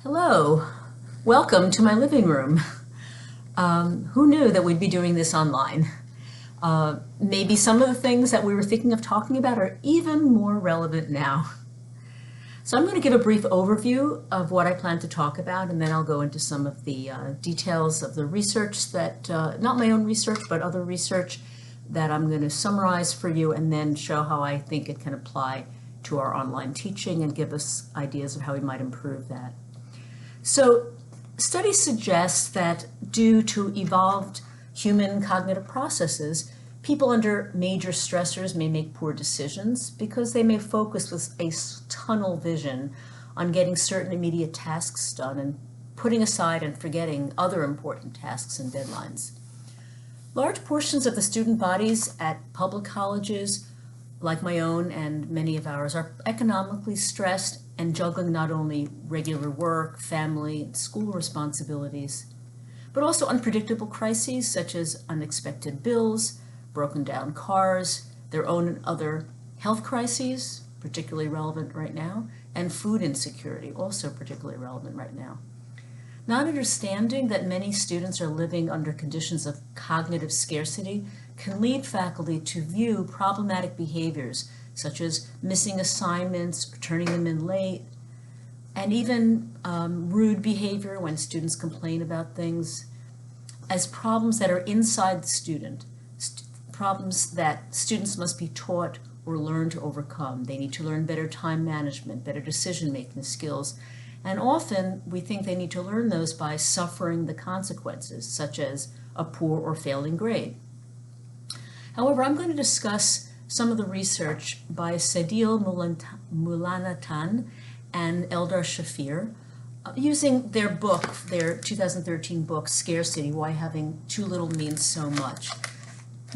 Hello, welcome to my living room. Who knew that we'd be doing this online? Maybe some of the things that we were thinking of talking about are even more relevant now. So I'm going to give a brief overview of what I plan to talk about, and then I'll go into some of the details of the research that, not my own research, but other research that I'm going to summarize for you, and then show how I think it can apply to our online teaching and give us ideas of how we might improve that. So studies suggest that due to evolved human cognitive processes, people under major stressors may make poor decisions because they may focus with a tunnel vision on getting certain immediate tasks done and putting aside and forgetting other important tasks and deadlines. Large portions of the student bodies at public colleges, like my own and many of ours, are economically stressed and juggling not only regular work, family, and school responsibilities, but also unpredictable crises such as unexpected bills, broken down cars, their own and other health crises, particularly relevant right now, and food insecurity, also particularly relevant right now. Not understanding that many students are living under conditions of cognitive scarcity can lead faculty to view problematic behaviors such as missing assignments, turning them in late, and even rude behavior when students complain about things as problems that are inside the student, problems that students must be taught or learn to overcome. They need to learn better time management, better decision-making skills, and often we think they need to learn those by suffering the consequences, such as a poor or failing grade. However, I'm going to discuss some of the research by Sendhil, Mullainathan, and Eldar Shafir, using their book, their 2013 book, Scarcity, Why Having Too Little Means So Much,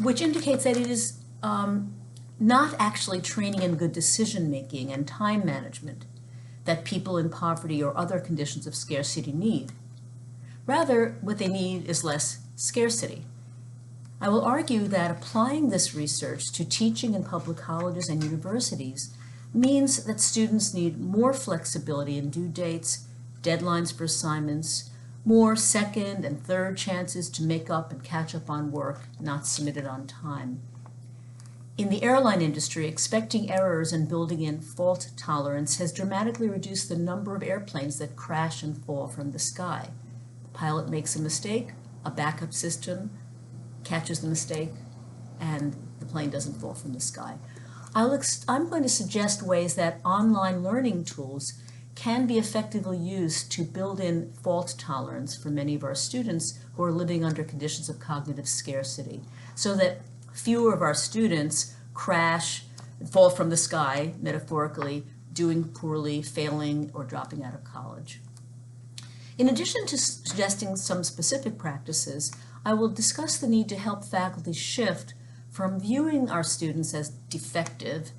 which indicates that it is not actually training in good decision-making and time management that people in poverty or other conditions of scarcity need. Rather, what they need is less scarcity. I will argue that applying this research to teaching in public colleges and universities means that students need more flexibility in due dates, deadlines for assignments, more second and third chances to make up and catch up on work not submitted on time. In the airline industry, expecting errors and building in fault tolerance has dramatically reduced the number of airplanes that crash and fall from the sky. The pilot makes a mistake, a backup system catches the mistake, and the plane doesn't fall from the sky. I'm going to suggest ways that online learning tools can be effectively used to build in fault tolerance for many of our students who are living under conditions of cognitive scarcity, so that fewer of our students crash and fall from the sky, metaphorically, doing poorly, failing, or dropping out of college. In addition to suggesting some specific practices, I will discuss the need to help faculty shift from viewing our students as defective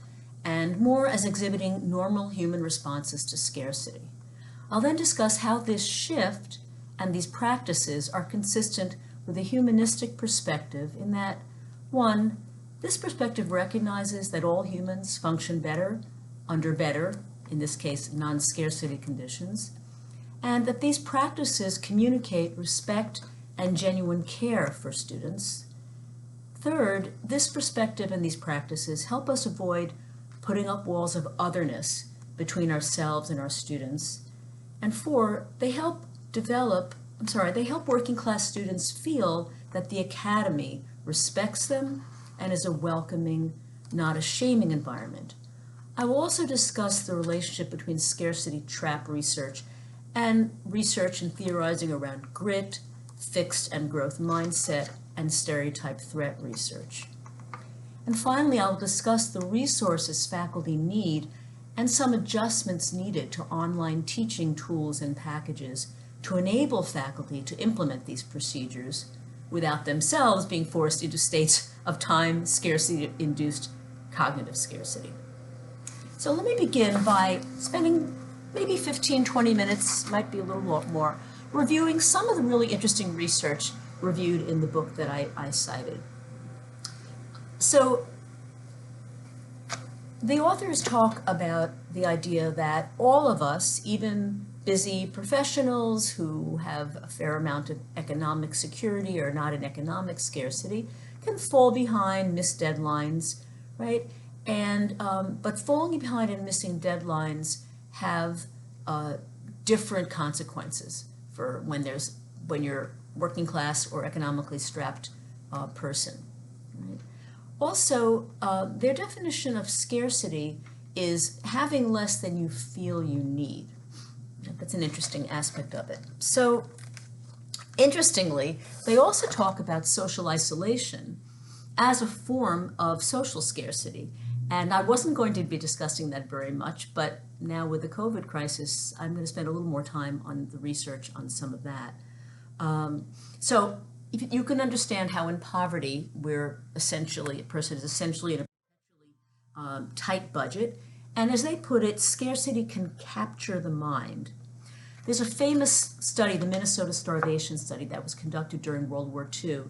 and more as exhibiting normal human responses to scarcity. I'll then discuss how this shift and these practices are consistent with a humanistic perspective in that, one, this perspective recognizes that all humans function better under better, in this case, non-scarcity conditions, and that these practices communicate respect and genuine care for students. Third, this perspective and these practices help us avoid putting up walls of otherness between ourselves and our students. And four, they help working class students feel that the academy respects them and is a welcoming, not a shaming environment. I will also discuss the relationship between scarcity trap research and research and theorizing around grit, fixed and growth mindset, and stereotype threat research. And finally, I'll discuss the resources faculty need and some adjustments needed to online teaching tools and packages to enable faculty to implement these procedures without themselves being forced into states of time scarcity-induced cognitive scarcity. So let me begin by spending maybe 15, 20 minutes, might be a little more, reviewing some of the really interesting research reviewed in the book that I cited. So the authors talk about the idea that all of us, even busy professionals who have a fair amount of economic security or not in economic scarcity can fall behind, miss deadlines, right? And but falling behind and missing deadlines have different consequences for when you're working class or economically strapped person. Right? Also, their definition of scarcity is having less than you feel you need. That's an interesting aspect of it. So, interestingly, they also talk about social isolation as a form of social scarcity. And I wasn't going to be discussing that very much, but now with the COVID crisis, I'm going to spend a little more time on the research on some of that. So if you can understand how in poverty, a person is essentially in a tight budget, and as they put it, scarcity can capture the mind. There's a famous study, the Minnesota starvation study, that was conducted during World War II,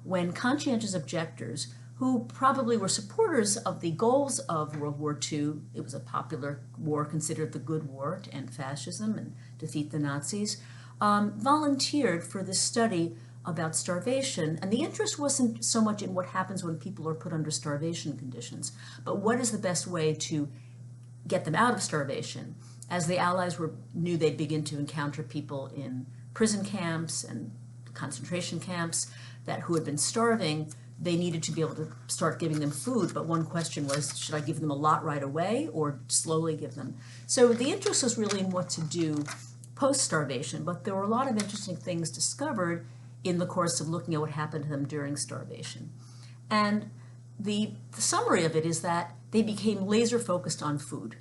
when conscientious objectors, who probably were supporters of the goals of World War II, it was a popular war, considered the good war to end fascism and defeat the Nazis, volunteered for this study about starvation. And the interest wasn't so much in what happens when people are put under starvation conditions, but what is the best way to get them out of starvation. As the Allies knew they'd begin to encounter people in prison camps and concentration camps who had been starving, they needed to be able to start giving them food. But one question was, should I give them a lot right away or slowly give them? So the interest was really in what to do post-starvation, but there were a lot of interesting things discovered in the course of looking at what happened to them during starvation. And the summary of it is that they became laser focused on food.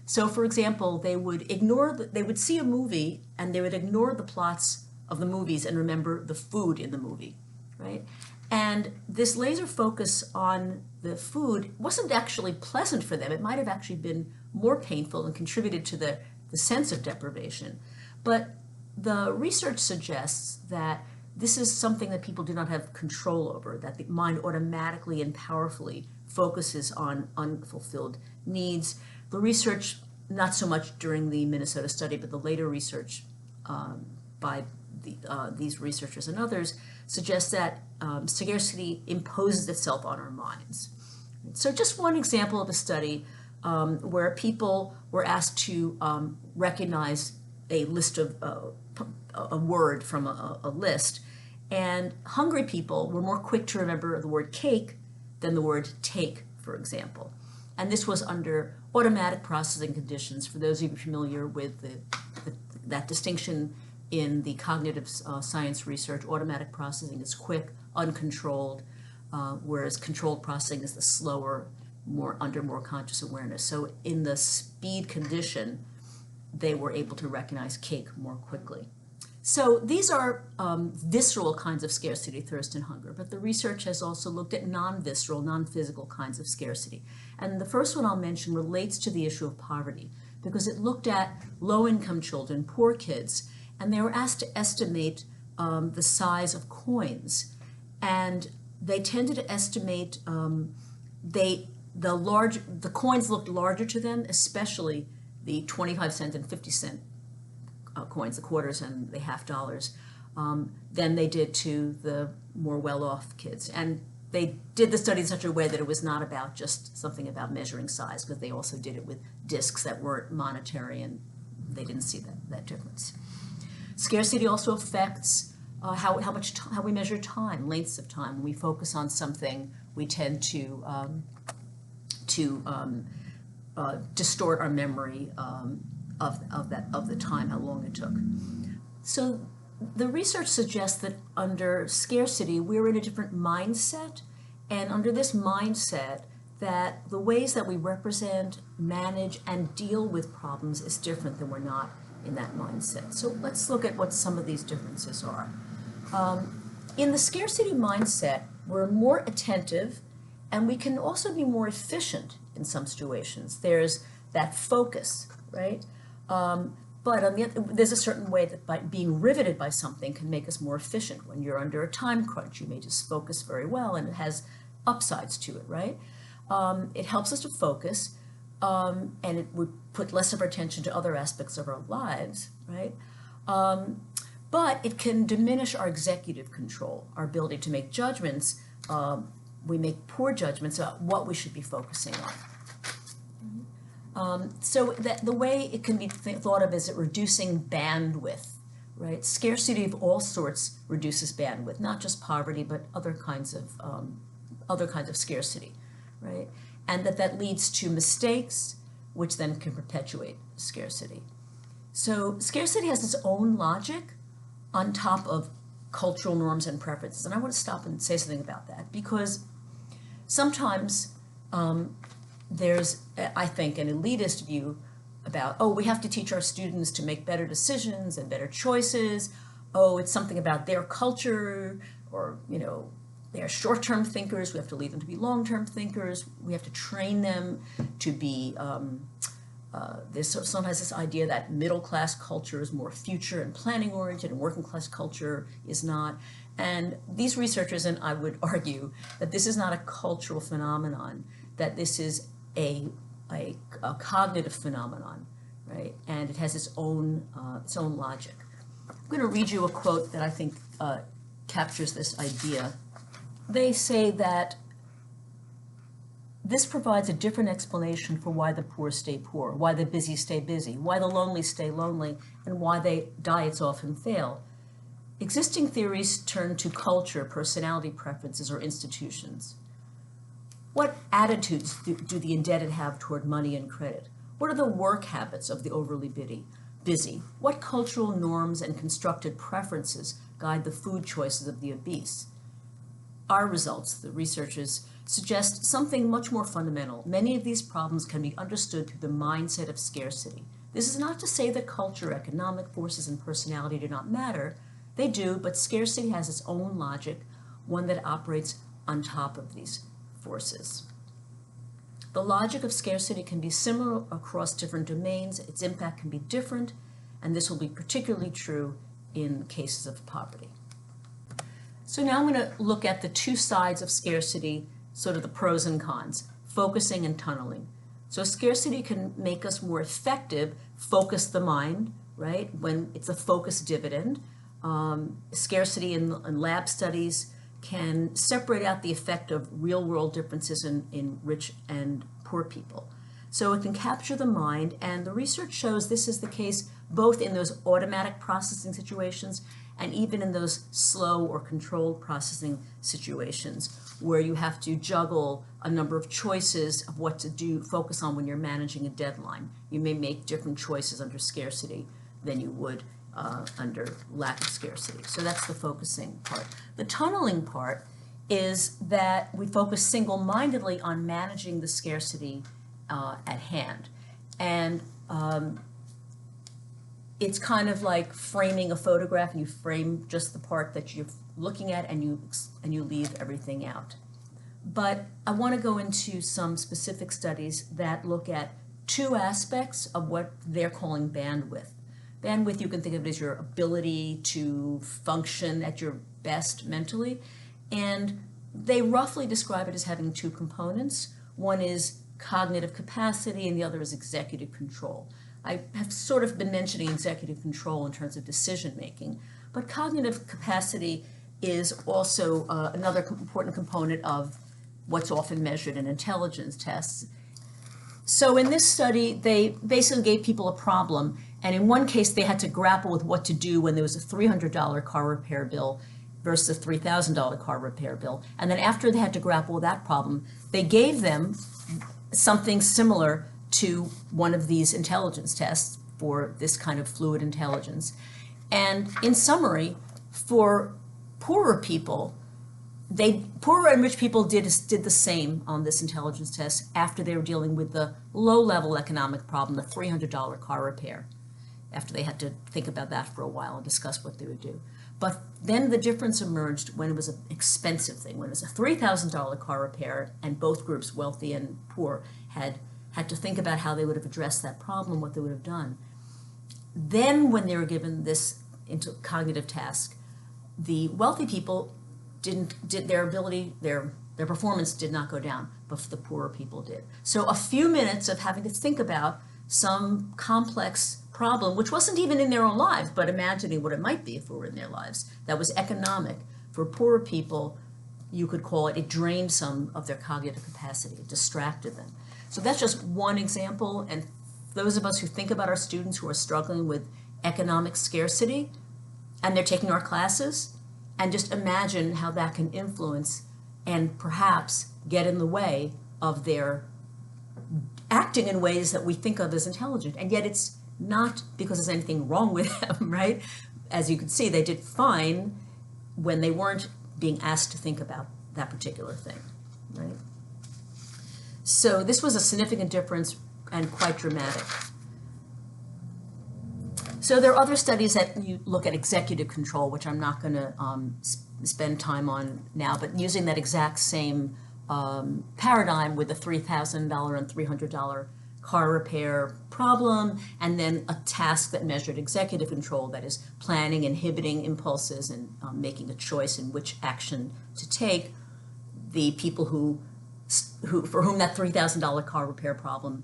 So, for example, they would see a movie and they would ignore the plots of the movies and remember the food in the movie, right? And this laser focus on the food wasn't actually pleasant for them. It might have actually been more painful and contributed to the sense of deprivation. But the research suggests that this is something that people do not have control over, that the mind automatically and powerfully focuses on unfulfilled needs. The research, not so much during the Minnesota study, but the later research by these researchers and others, suggests that scarcity imposes itself on our minds. So just one example of a study where people were asked to recognize a list of a word from a list, and hungry people were more quick to remember the word cake than the word take, for example. And this was under automatic processing conditions. For those of you familiar with that distinction in the cognitive science research, automatic processing is quick, uncontrolled, whereas controlled processing is the slower, under more conscious awareness. So in the speed condition, they were able to recognize cake more quickly. So these are visceral kinds of scarcity, thirst, and hunger, but the research has also looked at non-visceral, non-physical kinds of scarcity. And the first one I'll mention relates to the issue of poverty, because it looked at low-income children, poor kids, and they were asked to estimate the size of coins. And they tended to estimate, the coins looked larger to them, especially the 25-cent and 50-cent coins, the quarters and the half dollars, than they did to the more well-off kids. And they did the study in such a way that it was not about just something about measuring size, because they also did it with discs that weren't monetary, and they didn't see that difference. Scarcity also affects how we measure time, lengths of time. When we focus on something, we tend to distort our memory of the time, how long it took. So the research suggests that under scarcity, we're in a different mindset, and under this mindset, that the ways that we represent, manage, and deal with problems is different than we're not in that mindset. So let's look at what some of these differences are. In the scarcity mindset, we're more attentive, and we can also be more efficient in some situations. There's that focus, right? But on there's a certain way that by being riveted by something can make us more efficient. When you're under a time crunch, you may just focus very well, and it has upsides to it, right? It helps us to focus. and it would put less of our attention to other aspects of our lives, right? But it can diminish our executive control, our ability to make judgments. We make poor judgments about what we should be focusing on. So that the way it can be thought of as reducing bandwidth, right? Scarcity of all sorts reduces bandwidth, not just poverty, but other kinds of scarcity, right? And that leads to mistakes, which then can perpetuate scarcity. So scarcity has its own logic on top of cultural norms and preferences. And I want to stop and say something about that, because sometimes there's, I think, an elitist view about, oh, we have to teach our students to make better decisions and better choices. Oh, it's something about their culture, or, you know, they're short-term thinkers. We have to lead them to be long-term thinkers. We have to train them to be, there's sometimes this idea that middle-class culture is more future and planning-oriented and working-class culture is not. And these researchers, and I would argue that this is not a cultural phenomenon, that this is a cognitive phenomenon, right? And it has its own logic. I'm going to read you a quote that I think captures this idea. They say that this provides a different explanation for why the poor stay poor, why the busy stay busy, why the lonely stay lonely, and why diets often fail. Existing theories turn to culture, personality preferences, or institutions. What attitudes do the indebted have toward money and credit? What are the work habits of the overly busy? What cultural norms and constructed preferences guide the food choices of the obese? Our results, the researchers, suggest something much more fundamental. Many of these problems can be understood through the mindset of scarcity. This is not to say that culture, economic forces, and personality do not matter. They do, but scarcity has its own logic, one that operates on top of these forces. The logic of scarcity can be similar across different domains. Its impact can be different, and this will be particularly true in cases of poverty. So now I'm going to look at the two sides of scarcity, sort of the pros and cons, focusing and tunneling. So scarcity can make us more effective, focus the mind, right, when it's a focus dividend. Scarcity in lab studies can separate out the effect of real-world differences in rich and poor people. So it can capture the mind, and the research shows this is the case both in those automatic processing situations and even in those slow or controlled processing situations where you have to juggle a number of choices of what to focus on when you're managing a deadline. You may make different choices under scarcity than you would under lack of scarcity. So that's the focusing part. The tunneling part is that we focus single-mindedly on managing the scarcity at hand. And it's kind of like framing a photograph, and you frame just the part that you're looking at, and you leave everything out. But I want to go into some specific studies that look at two aspects of what they're calling bandwidth. Bandwidth, you can think of it as your ability to function at your best mentally, and they roughly describe it as having two components. One is cognitive capacity, and the other is executive control. I have sort of been mentioning executive control in terms of decision making, but cognitive capacity is also another important component of what's often measured in intelligence tests. So in this study, they basically gave people a problem, and in one case they had to grapple with what to do when there was a $300 car repair bill versus a $3,000 car repair bill. And then after they had to grapple with that problem, they gave them something similar to one of these intelligence tests for this kind of fluid intelligence. And in summary, for poorer people, poorer and rich people did the same on this intelligence test after they were dealing with the low-level economic problem, the $300 car repair, after they had to think about that for a while and discuss what they would do. But then the difference emerged when it was an expensive thing, when it was a $3,000 car repair, and both groups, wealthy and poor, had to think about how they would have addressed that problem, what they would have done. Then when they were given this cognitive task, the wealthy people their Their performance did not go down, but the poorer people did. So a few minutes of having to think about some complex problem, which wasn't even in their own lives, but imagining what it might be if it were in their lives, that was economic. For poorer people, you could call it, it drained some of their cognitive capacity, it distracted them. So that's just one example, and those of us who think about our students who are struggling with economic scarcity, and they're taking our classes, and just imagine how that can influence and perhaps get in the way of their acting in ways that we think of as intelligent. And yet it's not because there's anything wrong with them, right? As you can see, they did fine when they weren't being asked to think about that particular thing, right? So this was a significant difference and quite dramatic. So there are other studies that you look at executive control, which I'm not going to spend time on now, but using that exact same paradigm with the $3,000 and $300 car repair problem, and then a task that measured executive control, that is planning, inhibiting impulses, and making a choice in which action to take. The people who for whom that $3,000 car repair problem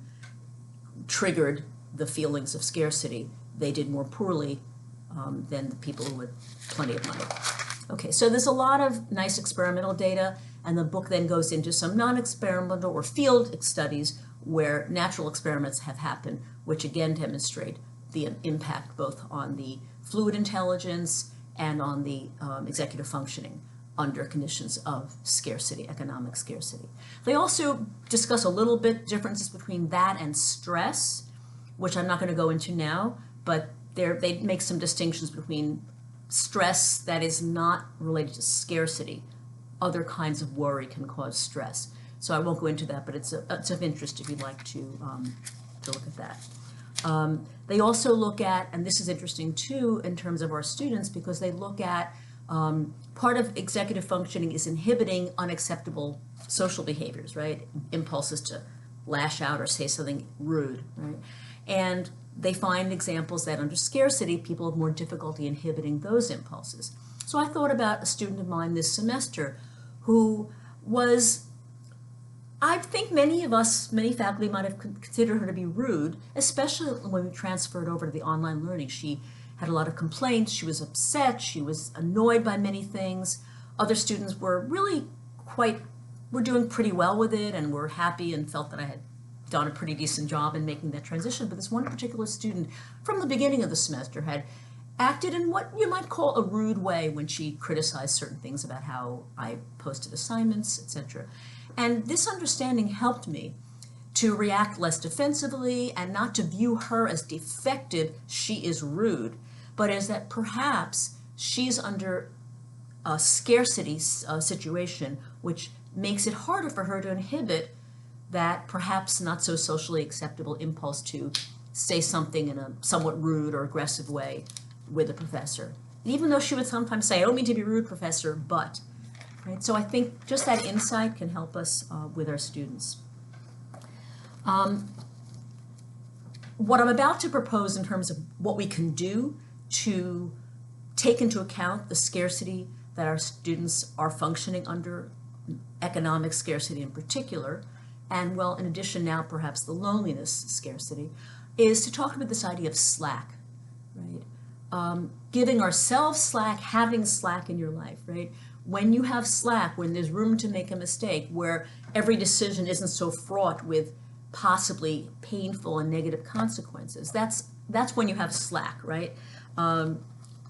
triggered the feelings of scarcity, they did more poorly than the people who had plenty of money. Okay, so there's a lot of nice experimental data, and the book then goes into some non-experimental or field studies where natural experiments have happened, which again demonstrate the impact both on the fluid intelligence and on the executive functioning under conditions of scarcity, economic scarcity. They also discuss a little bit differences between that and stress, which I'm not going to go into now, but they make some distinctions between stress that is not related to scarcity. Other kinds of worry can cause stress. So I won't go into that, but it's of interest if you'd like to look at that. They also look at, and this is interesting too in terms of our students, because they look at part of executive functioning is inhibiting unacceptable social behaviors, right? Impulses to lash out or say something rude, right? And they find examples that under scarcity, people have more difficulty inhibiting those impulses. So I thought about a student of mine this semester who was, I think many of us, many faculty might have considered her to be rude, especially when we transferred over to the online learning. She had a lot of complaints, she was upset, she was annoyed by many things. Other students were really were doing pretty well with it and were happy and felt that I had done a pretty decent job in making that transition. But this one particular student from the beginning of the semester had acted in what you might call a rude way when she criticized certain things about how I posted assignments, etc. And this understanding helped me to react less defensively and not to view her as defective, she is rude, but as that perhaps she's under a scarcity situation, which makes it harder for her to inhibit that perhaps not so socially acceptable impulse to say something in a somewhat rude or aggressive way with a professor. Even though she would sometimes say, I don't mean to be rude, professor, but, right? So I think just that insight can help us with our students. What I'm about to propose in terms of what we can do to take into account the scarcity that our students are functioning under, economic scarcity in particular, and well, in addition now perhaps the loneliness scarcity, is to talk about this idea of slack, right? Giving ourselves slack, having slack in your life, right? When you have slack, when there's room to make a mistake, where every decision isn't so fraught with possibly painful and negative consequences, that's when you have slack, right?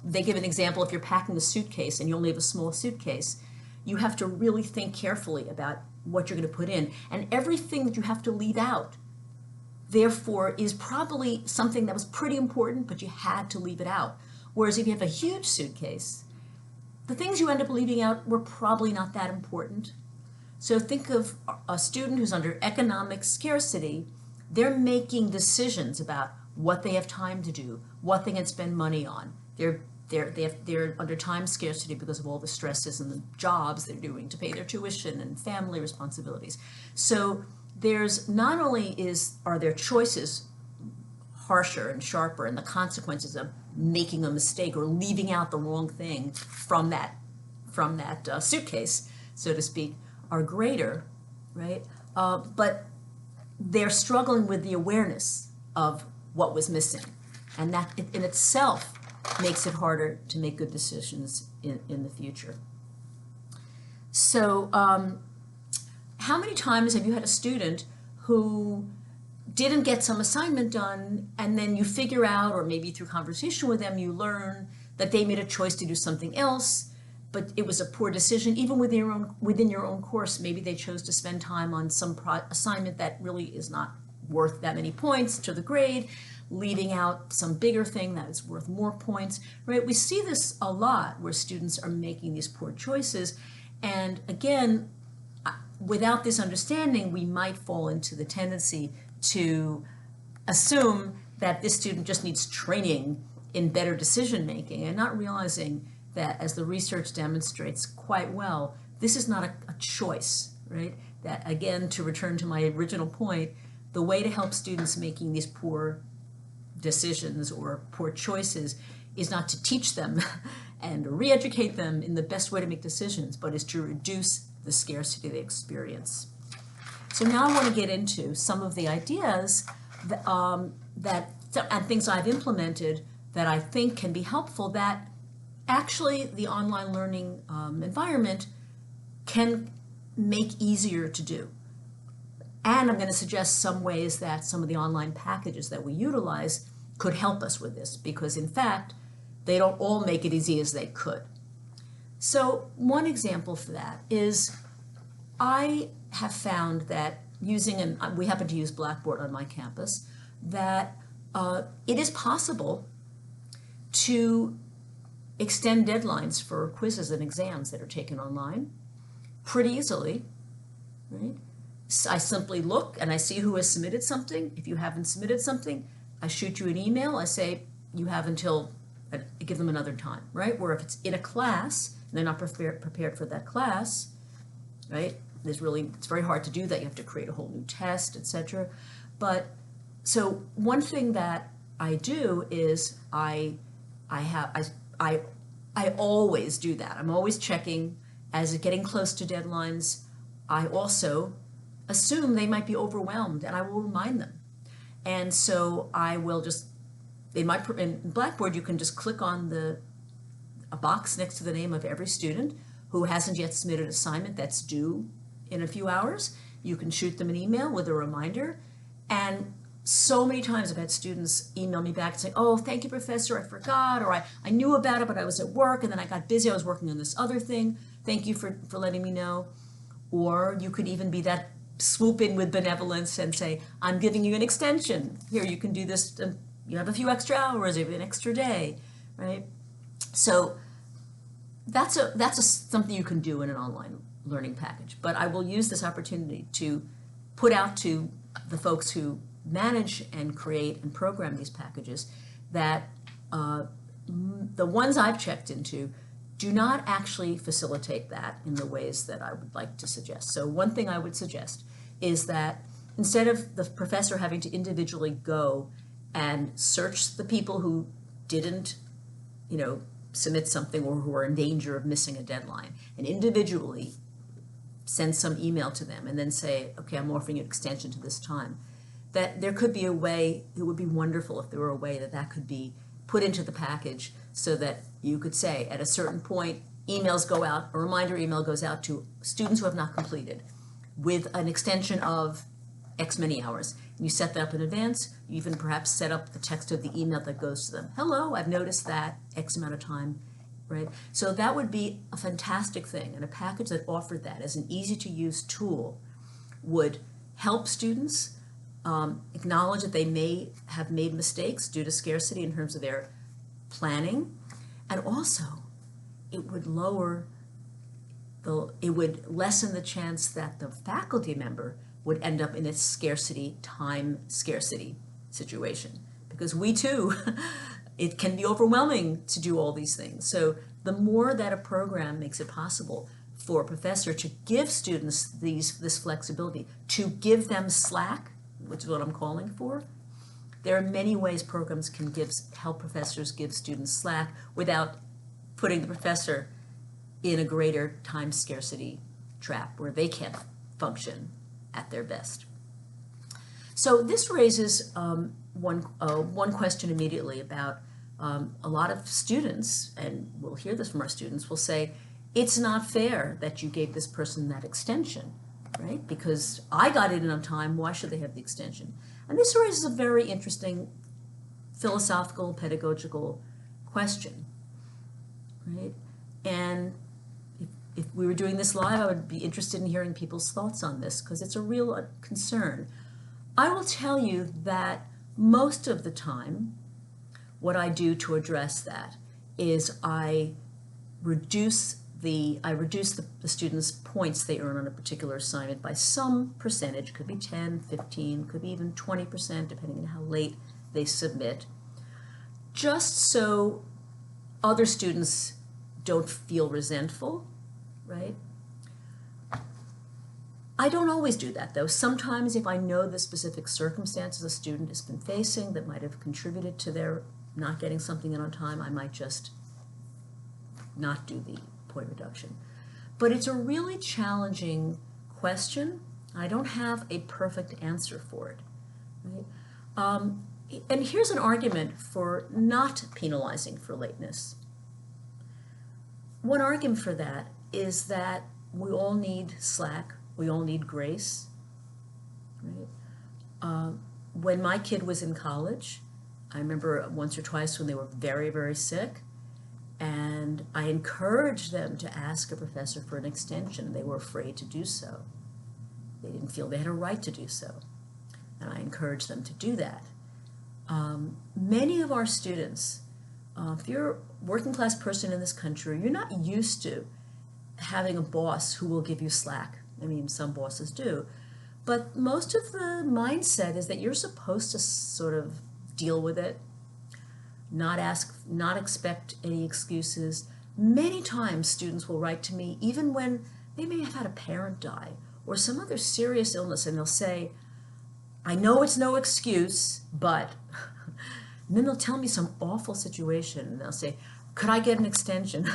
They give an example, if you're packing a suitcase and you only have a small suitcase, you have to really think carefully about what you're going to put in. And everything that you have to leave out, therefore, is probably something that was pretty important, but you had to leave it out. Whereas if you have a huge suitcase, the things you end up leaving out were probably not that important. So think of a student who's under economic scarcity. They're making decisions about what they have time to do, what they can spend money on. They're under time scarcity because of all the stresses and the jobs they're doing to pay their tuition and family responsibilities. So there's not only are their choices harsher and sharper, and the consequences of making a mistake or leaving out the wrong thing from that suitcase, so to speak, are greater, right? But they're struggling with the awareness of what was missing. And that in itself makes it harder to make good decisions in the future. So how many times have you had a student who didn't get some assignment done, and then you figure out, or maybe through conversation with them, you learn that they made a choice to do something else, but it was a poor decision, even within your own course. Maybe they chose to spend time on some assignment that really is not worth that many points to the grade, leaving out some bigger thing that is worth more points, right? We see this a lot where students are making these poor choices. And again, without this understanding, we might fall into the tendency to assume that this student just needs training in better decision making, and not realizing that, as the research demonstrates quite well, this is not a choice, right? That, again, to return to my original point, the way to help students making these poor decisions or poor choices is not to teach them and re-educate them in the best way to make decisions, but is to reduce the scarcity they experience. So now I want to get into some of the ideas and things I've implemented that I think can be helpful, that actually the online learning environment can make easier to do. And I'm going to suggest some ways that some of the online packages that we utilize could help us with this, because in fact, they don't all make it easy as they could. So one example for that is, I have found that we happen to use Blackboard on my campus, that it is possible to extend deadlines for quizzes and exams that are taken online pretty easily, right? I simply look and I see who has submitted something. If you haven't submitted something, I shoot you an email. I say you have until, I give them another time, right? Where if it's in a class and they're not prepared for that class, right? It's very hard to do that. You have to create a whole new test, etc. But so one thing that I do is I always do that. I'm always checking as it's getting close to deadlines. I also assume they might be overwhelmed, and I will remind them. And so I will just, in Blackboard, you can just click on a box next to the name of every student who hasn't yet submitted an assignment that's due in a few hours. You can shoot them an email with a reminder. And so many times I've had students email me back saying, oh, thank you, Professor, I forgot, or I knew about it, but I was at work, and then I got busy, I was working on this other thing. Thank you for letting me know. Or you could even be that swoop in with benevolence and say, I'm giving you an extension. Here, you can do this, you have a few extra hours, you have an extra day, right? So that's something you can do in an online learning package. But I will use this opportunity to put out to the folks who manage and create and program these packages that the ones I've checked into do not actually facilitate that in the ways that I would like to suggest. So one thing I would suggest is that instead of the professor having to individually go and search the people who didn't, submit something or who are in danger of missing a deadline, and individually send some email to them and then say, okay, I'm offering you an extension to this time, that there could be a way, it would be wonderful if there were a way that could be put into the package so that you could say at a certain point, emails go out, a reminder email goes out to students who have not completed with an extension of X many hours. You set that up in advance. You even perhaps set up the text of the email that goes to them. Hello, I've noticed that X amount of time, right? So that would be a fantastic thing, and a package that offered that as an easy to use tool would help students acknowledge that they may have made mistakes due to scarcity in terms of their planning, and also it would lessen the chance that the faculty member would end up in a time scarcity situation, because we too, it can be overwhelming to do all these things. So the more that a program makes it possible for a professor to give students this flexibility, to give them slack, which is what I'm calling for. There are many ways programs can help professors give students slack without putting the professor in a greater time scarcity trap where they can't function at their best. So this raises one question immediately about a lot of students, and we'll hear this from our students, will say, it's not fair that you gave this person that extension, right? Because I got it in on time, why should they have the extension? And this raises a very interesting philosophical, pedagogical question, right? And if we were doing this live, I would be interested in hearing people's thoughts on this, because it's a real concern. I will tell you that most of the time, what I do to address that is I reduce the students' points they earn on a particular assignment by some percentage. Could be 10, 15, could be even 20%, depending on how late they submit, just so other students don't feel resentful, right? I don't always do that, though. Sometimes if I know the specific circumstances a student has been facing that might have contributed to their not getting something in on time, I might just not do the point reduction. But it's a really challenging question. I don't have a perfect answer for it, right? And here's an argument for not penalizing for lateness. One argument for that is that we all need slack, we all need grace, right? When my kid was in college, I remember once or twice when they were very, very sick, and I encouraged them to ask a professor for an extension. They were afraid to do so. They didn't feel they had a right to do so. And I encouraged them to do that. Many of our students, if you're a working class person in this country, you're not used to having a boss who will give you slack. I mean, some bosses do. But most of the mindset is that you're supposed to sort of deal with it, not expect any excuses. Many times students will write to me, even when they may have had a parent die or some other serious illness, and they'll say, I know it's no excuse, but, and then they'll tell me some awful situation, and they'll say, could I get an extension?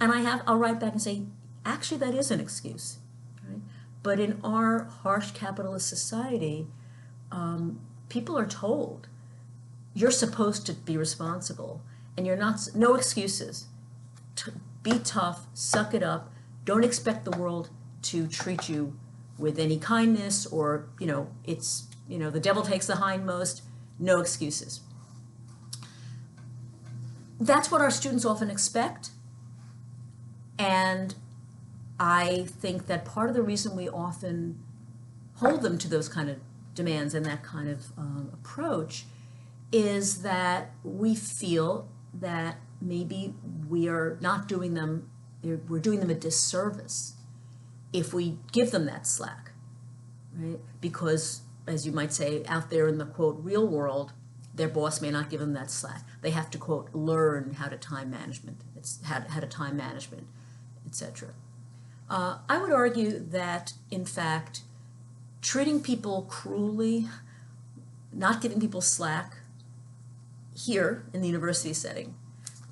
And I'll write back and say, actually, that is an excuse, right? But in our harsh capitalist society, people are told, you're supposed to be responsible, and you're not, no excuses. Be tough, suck it up, don't expect the world to treat you with any kindness, or, the devil takes the hindmost, no excuses. That's what our students often expect, and I think that part of the reason we often hold them to those kind of demands and that kind of approach is that we feel that maybe we are not doing them, we're doing them a disservice if we give them that slack, right? Because, as you might say, out there in the, quote, real world, their boss may not give them that slack. They have to, quote, learn how to time management, how to time management, etc. I would argue that, in fact, treating people cruelly, not giving people slack here in the university setting,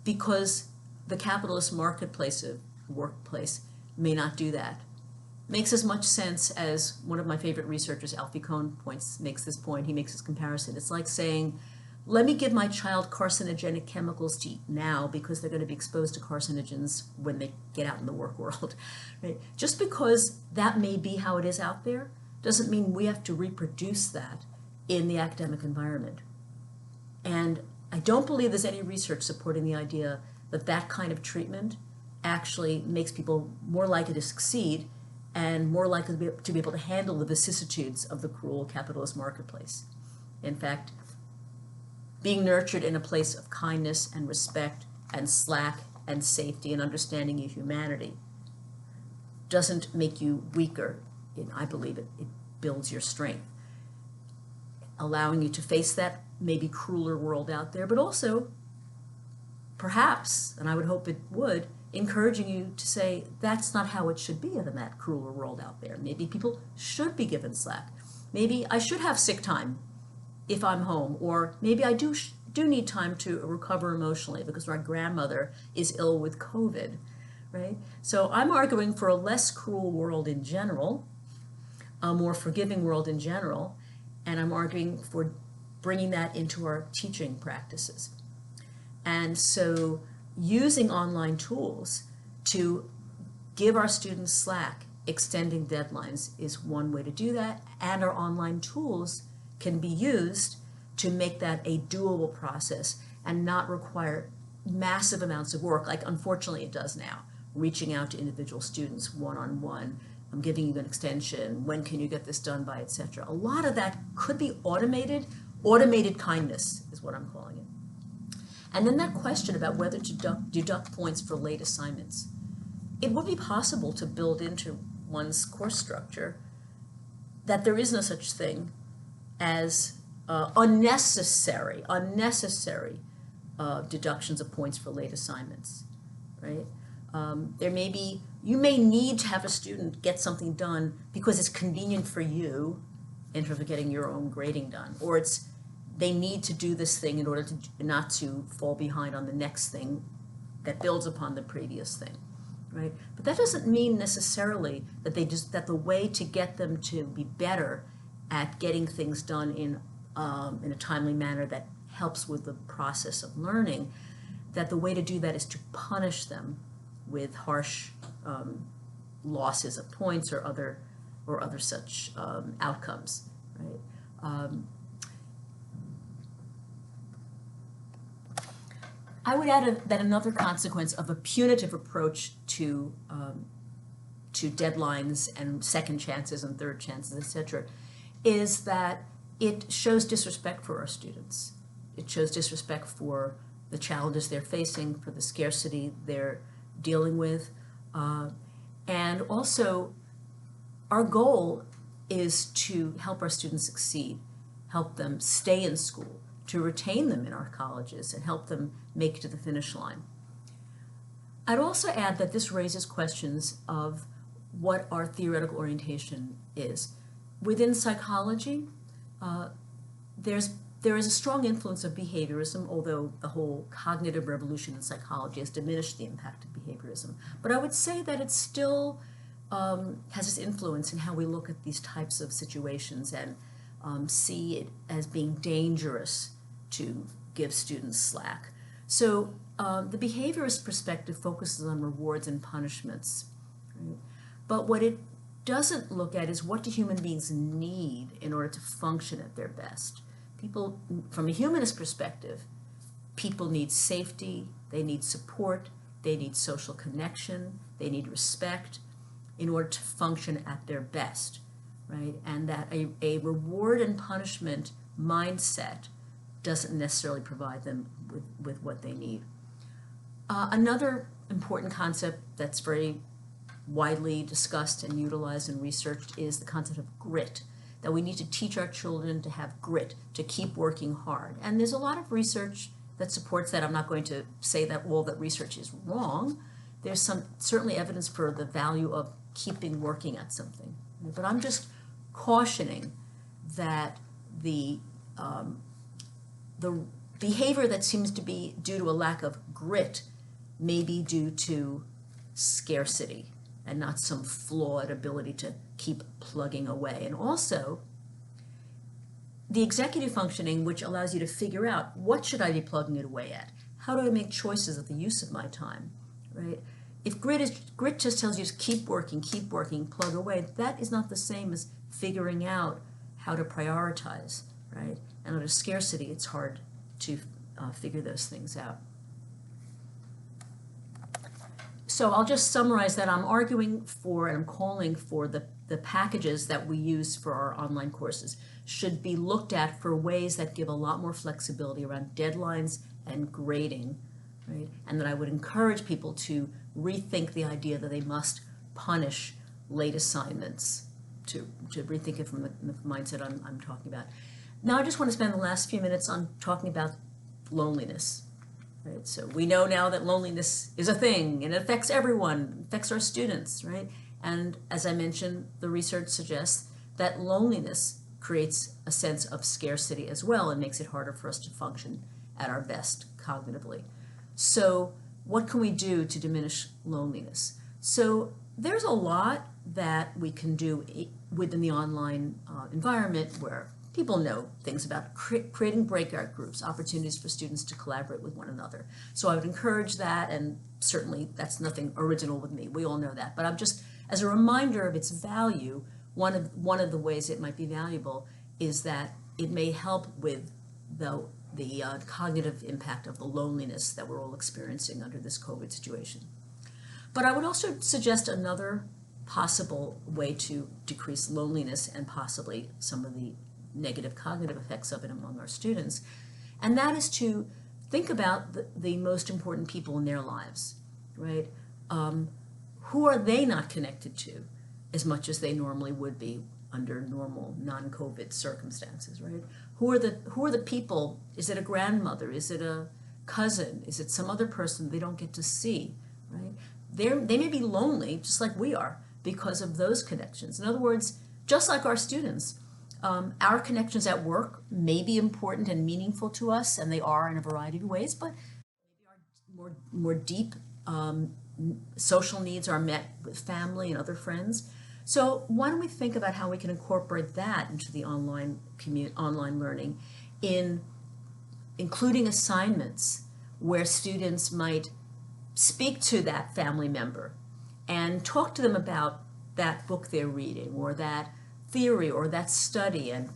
because the capitalist marketplace of workplace may not do that, makes as much sense as one of my favorite researchers, Alfie Kohn, makes this point. He makes this comparison. It's like saying, let me give my child carcinogenic chemicals to eat now because they're going to be exposed to carcinogens when they get out in the work world. Right? Just because that may be how it is out there doesn't mean we have to reproduce that in the academic environment. And I don't believe there's any research supporting the idea that that kind of treatment actually makes people more likely to succeed and more likely to be able to handle the vicissitudes of the cruel capitalist marketplace. In fact, being nurtured in a place of kindness and respect and slack and safety and understanding of humanity doesn't make you weaker. I believe it builds your strength, allowing you to face that maybe crueler world out there, but also perhaps, and I would hope it would, encouraging you to say that's not how it should be in that crueler world out there. Maybe people should be given slack. Maybe I should have sick time if I'm home, or maybe I do need time to recover emotionally because my grandmother is ill with COVID, right? So I'm arguing for a less cruel world in general, a more forgiving world in general, and I'm arguing for bringing that into our teaching practices. And so using online tools to give our students slack, extending deadlines is one way to do that, and our online tools can be used to make that a doable process and not require massive amounts of work, like unfortunately it does now, reaching out to individual students one-on-one, I'm giving you an extension, when can you get this done by, etc. A lot of that could be automated. Automated kindness is what I'm calling it. And then that question about whether to deduct points for late assignments. It would be possible to build into one's course structure that there is no such thing as unnecessary deductions of points for late assignments, right? You may need to have a student get something done because it's convenient for you in terms of getting your own grading done, or they need to do this thing in order to not to fall behind on the next thing that builds upon the previous thing, right? But that doesn't mean necessarily that that the way to get them to be better at getting things done in a timely manner that helps with the process of learning, that the way to do that is to punish them with harsh losses of points or other such outcomes, right? I would add that another consequence of a punitive approach to deadlines and second chances and third chances, etc., is that it shows disrespect for our students. It shows disrespect for the challenges they're facing, for the scarcity they're dealing with, and also our goal is to help our students succeed, help them stay in school, to retain them in our colleges and help them make it to the finish line. I'd also add that this raises questions of what our theoretical orientation is. Within psychology, there is a strong influence of behaviorism, although the whole cognitive revolution in psychology has diminished the impact of behaviorism. But I would say that it still has its influence in how we look at these types of situations and see it as being dangerous to give students slack. So the behaviorist perspective focuses on rewards and punishments, right? But what it doesn't look at is what do human beings need in order to function at their best. People, from a humanist perspective, people need safety, they need support, they need social connection, they need respect in order to function at their best, right? And that a reward and punishment mindset doesn't necessarily provide them with what they need. Another important concept that's very widely discussed and utilized and researched is the concept of grit, that we need to teach our children to have grit, to keep working hard. And there's a lot of research that supports that. I'm not going to say that all that research is wrong. There's certainly evidence for the value of keeping working at something. But I'm just cautioning that the behavior that seems to be due to a lack of grit may be due to scarcity and not some flawed ability to keep plugging away. And also, the executive functioning, which allows you to figure out what should I be plugging it away at? How do I make choices of the use of my time, right? If grit just tells you to keep working, plug away, that is not the same as figuring out how to prioritize, right? And under scarcity, it's hard to figure those things out. So I'll just summarize that I'm arguing for and I'm calling for the packages that we use for our online courses should be looked at for ways that give a lot more flexibility around deadlines and grading, right? And that I would encourage people to rethink the idea that they must punish late assignments, to rethink it from the mindset I'm talking about. Now I just want to spend the last few minutes on talking about loneliness. Right? So we know now that loneliness is a thing and it affects everyone, affects our students, right? And as I mentioned, the research suggests that loneliness creates a sense of scarcity as well and makes it harder for us to function at our best cognitively. So what can we do to diminish loneliness? So there's a lot that we can do within the online environment where people know things about creating breakout groups, opportunities for students to collaborate with one another. So I would encourage that, and certainly that's nothing original with me. We all know that. But I'm just, as a reminder of its value, one of the ways it might be valuable is that it may help with the cognitive impact of the loneliness that we're all experiencing under this COVID situation. But I would also suggest another possible way to decrease loneliness and possibly some of the negative cognitive effects of it among our students, and that is to think about the most important people in their lives, right? Who are they not connected to as much as they normally would be under normal non-COVID circumstances, right? Who are the people? Is it a grandmother? Is it a cousin? Is it some other person they don't get to see, right? They may be lonely, just like we are, because of those connections. In other words, just like our students, our connections at work may be important and meaningful to us, and they are in a variety of ways, but maybe our more deep social needs are met with family and other friends. So why don't we think about how we can incorporate that into the online learning, in including assignments where students might speak to that family member and talk to them about that book they're reading or that theory or that study, and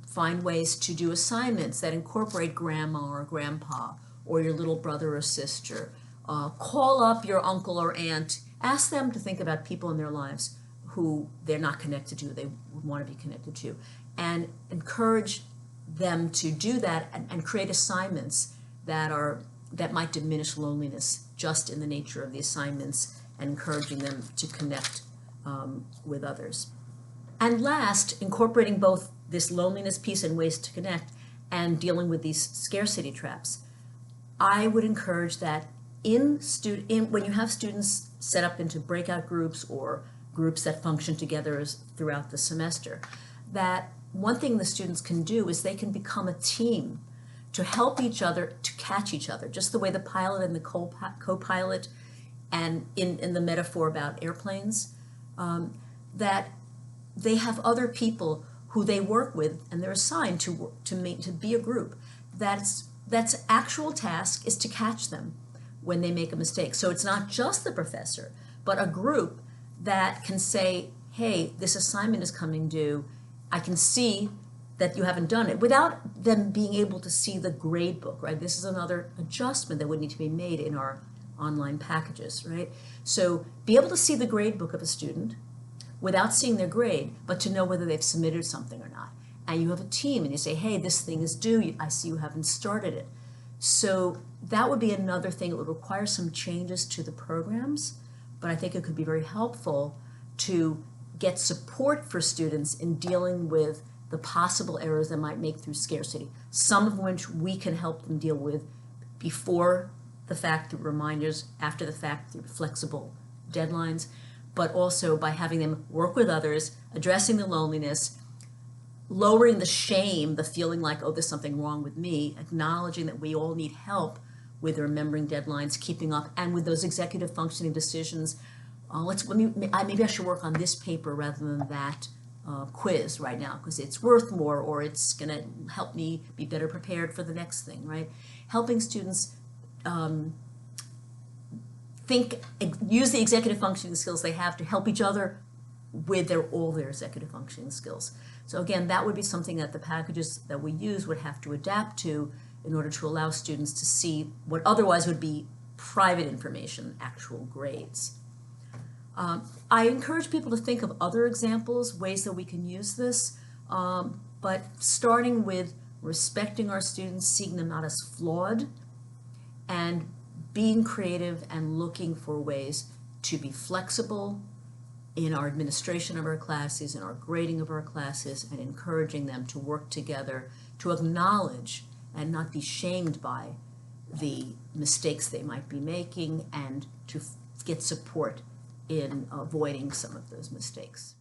find ways to do assignments that incorporate grandma or grandpa or your little brother or sister. Call up your uncle or aunt. Ask them to think about people in their lives who they're not connected to, they would want to be connected to, and encourage them to do that, and create assignments that might diminish loneliness just in the nature of the assignments, and encouraging them to connect with others. And last, incorporating both this loneliness piece and ways to connect and dealing with these scarcity traps. I would encourage that when you have students set up into breakout groups or groups that function together throughout the semester, that one thing the students can do is they can become a team to help each other to catch each other, just the way the pilot and the co-pilot, and in the metaphor about airplanes, that they have other people who they work with, and they're assigned to be a group. That's actual task is to catch them when they make a mistake. So it's not just the professor, but a group that can say, hey, this assignment is coming due. I can see that you haven't done it, without them being able to see the grade book, right? This is another adjustment that would need to be made in our online packages, right? So be able to see the grade book of a student without seeing their grade, but to know whether they've submitted something or not. And you have a team and you say, hey, this thing is due. I see you haven't started it. So that would be another thing. It would require some changes to the programs, but I think it could be very helpful to get support for students in dealing with the possible errors they might make through scarcity, some of which we can help them deal with before the fact through reminders, after the fact through flexible deadlines, but also by having them work with others, addressing the loneliness, lowering the shame, the feeling like, oh, there's something wrong with me, acknowledging that we all need help with remembering deadlines, keeping up, and with those executive functioning decisions. Maybe I should work on this paper rather than that quiz right now because it's worth more, or it's going to help me be better prepared for the next thing, right? Helping students use the executive functioning skills they have to help each other with all their executive functioning skills. So again, that would be something that the packages that we use would have to adapt to in order to allow students to see what otherwise would be private information, actual grades. I encourage people to think of other examples, ways that we can use this, but starting with respecting our students, seeing them not as flawed, and being creative and looking for ways to be flexible in our administration of our classes, in our grading of our classes, and encouraging them to work together to acknowledge and not be shamed by the mistakes they might be making, and to get support in avoiding some of those mistakes.